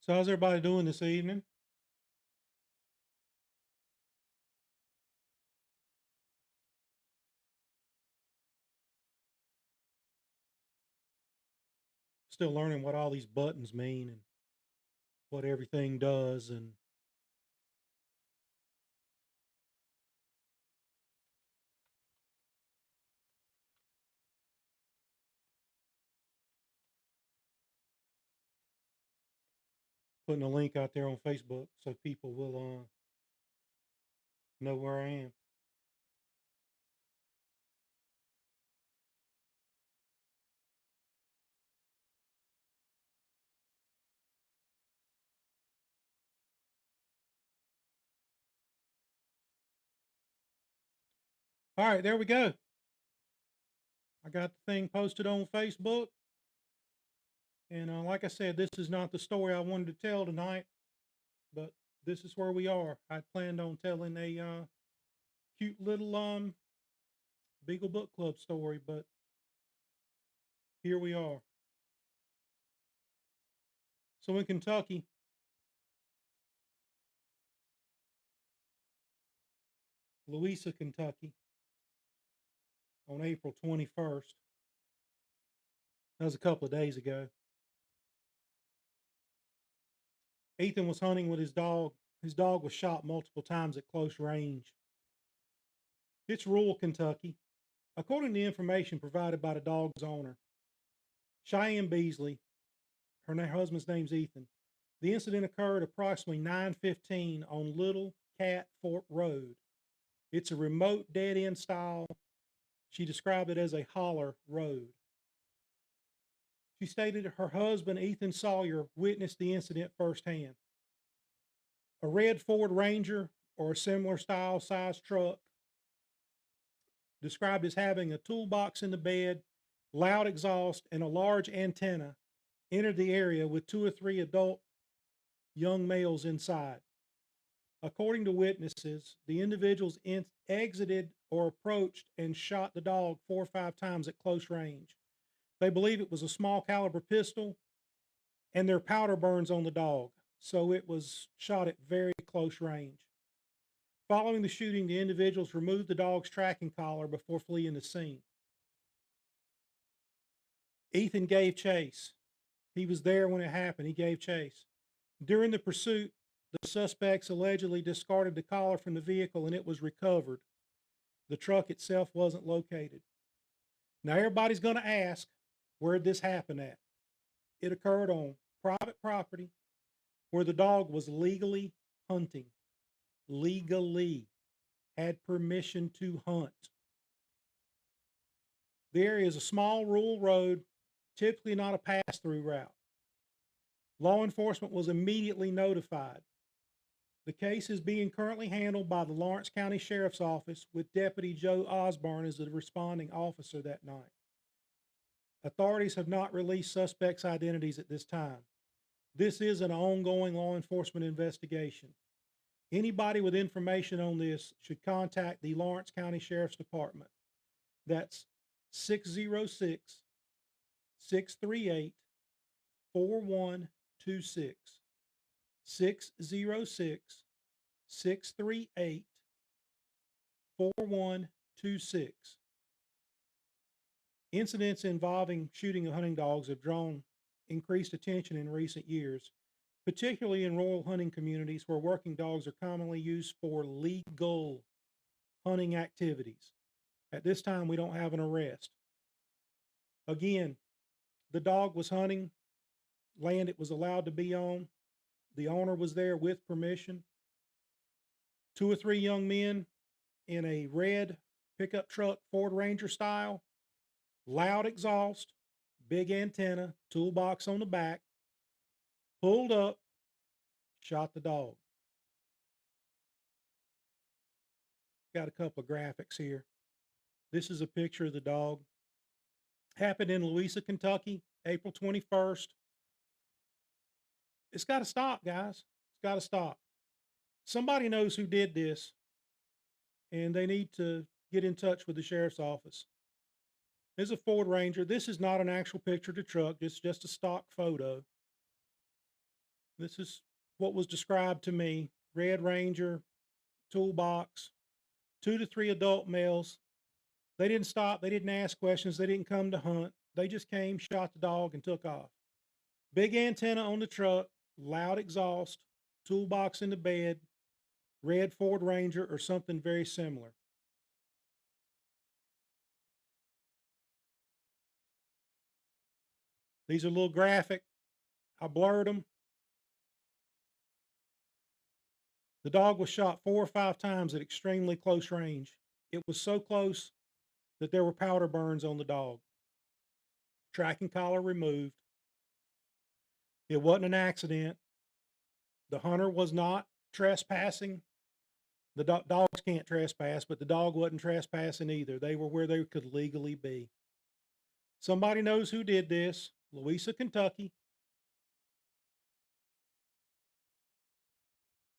So how's everybody doing this evening? Still learning what all these buttons mean and what everything does and putting a link out there on Facebook so people will know where I am. All right, there we go. I got the thing posted on Facebook. And like I said, this is not the story I wanted to tell tonight, but this is where we are. I planned on telling a cute little Beagle Book Club story, but here we are. So in Kentucky, Louisa, Kentucky, on April 21st, that was a couple of days ago, Ethan was hunting with his dog. His dog was shot multiple times at close range. It's rural Kentucky. According to information provided by the dog's owner, Cheyenne Beasley, husband's name's Ethan. The incident occurred approximately 9:15 on Little Cat Fork Road. It's a remote dead end style. She described it as a holler road. She stated her husband, Ethan Sawyer, witnessed the incident firsthand. A red Ford Ranger or a similar style size truck described as having a toolbox in the bed, loud exhaust, and a large antenna, entered the area with two or three adult young males inside. According to witnesses, the individuals exited or approached and shot the dog 4 or 5 times at close range. They believe it was a small caliber pistol and their powder burns on the dog, so it was shot at very close range. Following the shooting, the individuals removed the dog's tracking collar before fleeing the scene. Ethan gave chase. He was there when it happened. He gave chase. During the pursuit, the suspects allegedly discarded the collar from the vehicle and it was recovered. The truck itself wasn't located. Now, everybody's going to ask, where'd this happen at? It occurred on private property where the dog was legally hunting. Legally had permission to hunt. The area is a small rural road, typically not a pass through route. Law enforcement was immediately notified. The case is being currently handled by the Lawrence County Sheriff's Office with Deputy Joe Osborne as the responding officer that night. Authorities have not released suspects' identities at this time. This is an ongoing law enforcement investigation. Anybody with information on this should contact the Lawrence County Sheriff's Department. That's 606 638 4126. 606 638 4126. Incidents involving shooting of hunting dogs have drawn increased attention in recent years, particularly in rural hunting communities where working dogs are commonly used for legal hunting activities. At this time, we don't have an arrest. Again, the dog was hunting land it was allowed to be on. The owner was there with permission. Two or three young men in a red pickup truck, Ford Ranger style, loud exhaust, big antenna, toolbox on the back, pulled up, shot the dog. Got a couple of graphics here. This is a picture of the dog. Happened in Louisa, Kentucky, April 21st. It's got to stop, guys. It's got to stop. Somebody knows who did this, and they need to get in touch with the sheriff's office. This is a Ford Ranger. This is not an actual picture of the truck, it's just a stock photo. This is what was described to me. Red Ranger, toolbox, 2 to 3 adult males. They didn't stop. They didn't ask questions. They didn't come to hunt. They just came, shot the dog, and took off. Big antenna on the truck, loud exhaust, toolbox in the bed, red Ford Ranger or something very similar. These are a little graphic. I blurred them. The dog was shot 4 or 5 times at extremely close range. It was so close that there were powder burns on the dog. Tracking collar removed. It wasn't an accident. The hunter was not trespassing. The dogs can't trespass, but the dog wasn't trespassing either. They were where they could legally be. Somebody knows who did this. Louisa, Kentucky.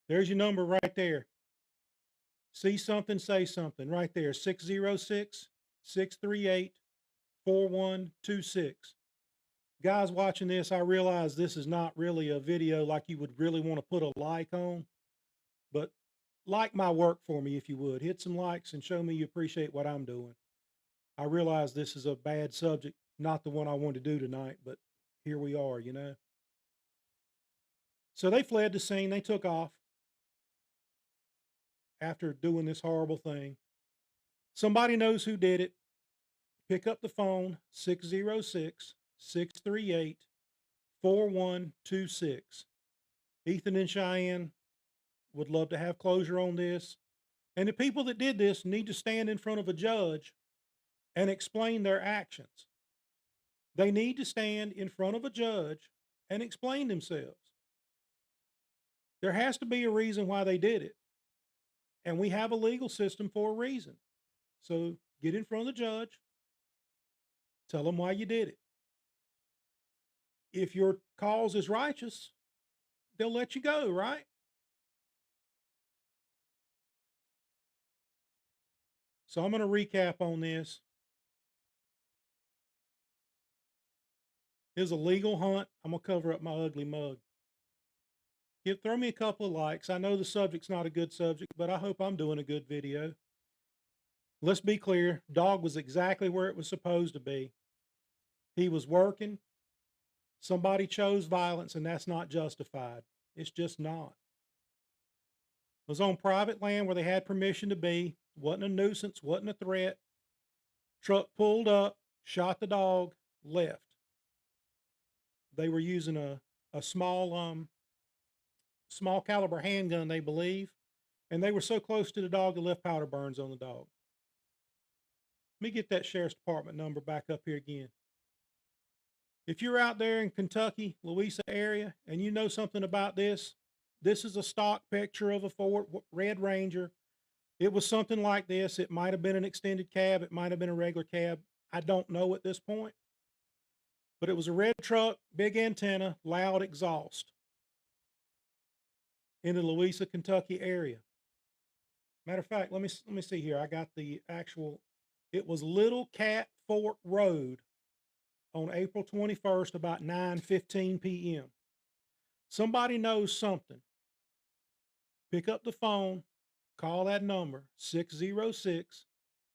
There's your number right there. See something, say something right there. 606 638 4126. Guys watching this, I realize this is not really a video like you would really want to put a like on, but like my work for me if you would. Hit some likes and show me you appreciate what I'm doing. I realize this is a bad subject, not the one I wanted to do tonight, but here we are, you know. So they fled the scene, they took off after doing this horrible thing. Somebody knows who did it. Pick up the phone, 606 638 4126. Ethan and Cheyenne would love to have closure on this. And the people that did this need to stand in front of a judge and explain their actions. They need to stand in front of a judge and explain themselves. There has to be a reason why they did it. And we have a legal system for a reason. So get in front of the judge, tell them why you did it. If your cause is righteous, they'll let you go, right? So I'm going to recap on this. It was a legal hunt. I'm going to cover up my ugly mug. Throw me a couple of likes. I know the subject's not a good subject, but I hope I'm doing a good video. Let's be clear. Dog was exactly where it was supposed to be. He was working. Somebody chose violence, and that's not justified. It's just not. It was on private land where they had permission to be. Wasn't a nuisance, wasn't a threat. Truck pulled up, shot the dog, left. They were using a small caliber handgun, they believe, and they were so close to the dog they left powder burns on the dog. Let me get that sheriff's department number back up here again. If you're out there in Kentucky, Louisa area, and you know something about this, this is a stock picture of a Ford Red Ranger. It was something like this. It might have been an extended cab. It might have been a regular cab. I don't know at this point. But it was a red truck, big antenna, loud exhaust in the Louisa, Kentucky area. Matter of fact, let me see here. I got the actual. It was Little Cat Fork Road on April 21st, about 9:15 p.m. Somebody knows something. Pick up the phone, call that number, 606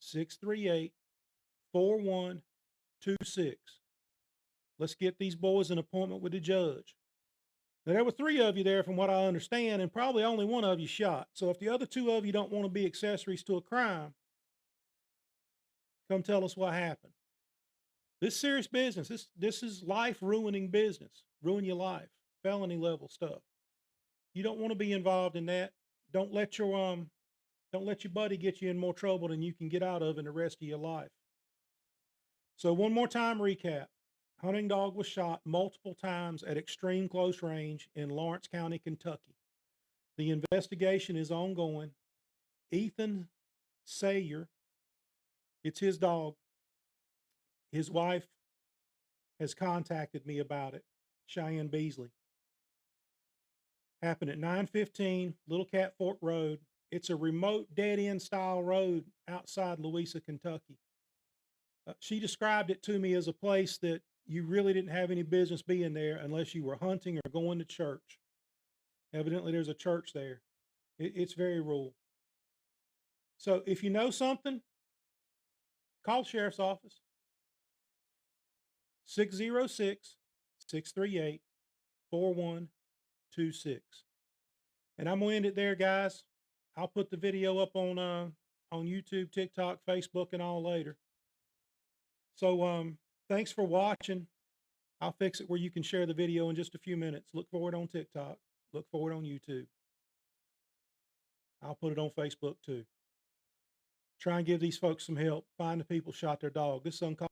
638 4126. Let's get these boys an appointment with the judge. Now, there were 3 of you there, from what I understand, and probably only one of you shot. So if the other 2 of you don't want to be accessories to a crime, come tell us what happened. This is serious business. This is life ruining business. Ruin your life. Felony level stuff. You don't want to be involved in that. Don't let your buddy get you in more trouble than you can get out of in the rest of your life. So one more time recap. Hunting dog was shot multiple times at extreme close range in Lawrence County, Kentucky. The investigation is ongoing. Ethan Sayer, it's his dog. His wife has contacted me about it, Cheyenne Beasley. Happened at 9:15 Little Cat Fork Road. It's a remote dead-end style road outside Louisa, Kentucky. She described it to me as a place that you really didn't have any business being there unless you were hunting or going to church. Evidently, there's a church there. It's very rural. So if you know something, call the sheriff's office, 606 638 4126. And I'm gonna end it there, guys. I'll put the video up on YouTube, TikTok, Facebook, and all later. So thanks for watching. I'll fix it where you can share the video in just a few minutes. Look for it on TikTok. Look for it on YouTube. I'll put it on Facebook too. Try and give these folks some help. Find the people shot their dog. This is uncalled.